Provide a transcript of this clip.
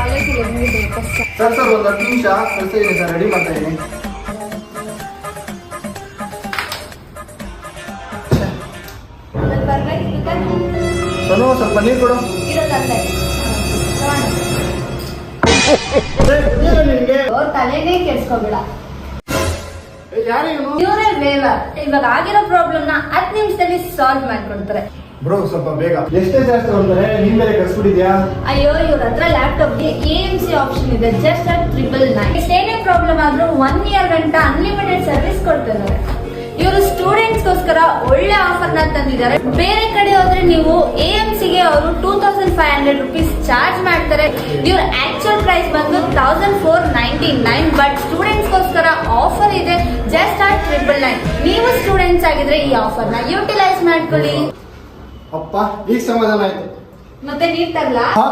ಕಾಲೇಜಿಗೆ ಬೇಕು ಸರ್ ಒಂದು 10 ನಿಮಿಷ ಕೆಲಸ ಇದೆ ಸರ್, ರೆಡಿ ಮಾಡ್ತಾ ಇದ್ದೀನಿ. ಸೋನು ಸ್ವಲ್ಪ ನೀರು ಕೊಡು. ನಿನ್ಗೆ ಅವ್ರ ತಲೆನೇ ಕೆಡ್ಸ್ಕೊಬೇಡ. ಯಾರು ಇವನು? ಇವರೇ ವೇವರ್. ಇವಾಗ ಆಗಿರೋ ಪ್ರಾಬ್ಲಮ್ ನ 10 ನಿಮಿಷದಲ್ಲಿ ಸಾಲ್ವ್ ಮಾಡ್ಕೊಡ್ತಾರೆ. ಬ್ರೋ ಸ್ವಲ್ಪ ಬೇಗ. ಎಷ್ಟೇ ಜಾಸ್ತಿ ತಗೊಂಡ್ರೆ ನೀನ್ ಬೇರೆ ಕಳ್ಸ್ಬಿಟ್ಟಿದ್ಯಾ? ಅಯ್ಯೋ ಇವ್ರ ಹತ್ರ ಲ್ಯಾಪ್ಟಾಪ್ ಗೆ AMC ಆಪ್ಷನ್ ಇದೆ, ಜಸ್ಟ್ at 999. ಏನೇ ಪ್ರಾಬ್ಲಮ್ ಆದ್ರೂ 1 year ಗಂಟ ಅನ್ಲಿಮಿಟೆಡ್ ಸರ್ವಿಸ್ ಕೊಡ್ತಿದ್ದಾರೆ. ಇವರು ಸ್ಟೂಡೆಂಟ್ಸ್ ಗೋಸ್ಕರ ಒಳ್ಳೆ ಆಫರ್ ನ ತಂದಿದ್ದಾರೆ. ಬೇರೆ ಕಡೆ ಹೋದ್ರೆ ನೀವು AMC ಗೆ ಅವರು 2500 rupees ಚಾರ್ಜ್ ಮಾಡ್ತಾರೆ. ಇವ್ರ ಆಕ್ಚುಯಲ್ ಪ್ರೈಸ್ ಬಂದು 1499, ಬಟ್ ಸ್ಟೂಡೆಂಟ್ಸ್ ಗೋಸ್ಕರ ಆಫರ್ ಇದೆ ಜಸ್ಟ್ at 999. ನೀವು ಸ್ಟೂಡೆಂಟ್ಸ್ ಆಗಿದ್ರೆ ಈ ಆಫರ್ ನ ಯುಟಿಲೈಸ್ ಮಾಡ್ಕೊಳ್ಳಿ. ಅಪ್ಪ ಈಗ ಸಮಾಧಾನ ಆಯ್ತು. ಮತ್ತೆ ನೀರ್ ತರ್ಲಾ? ಹಾ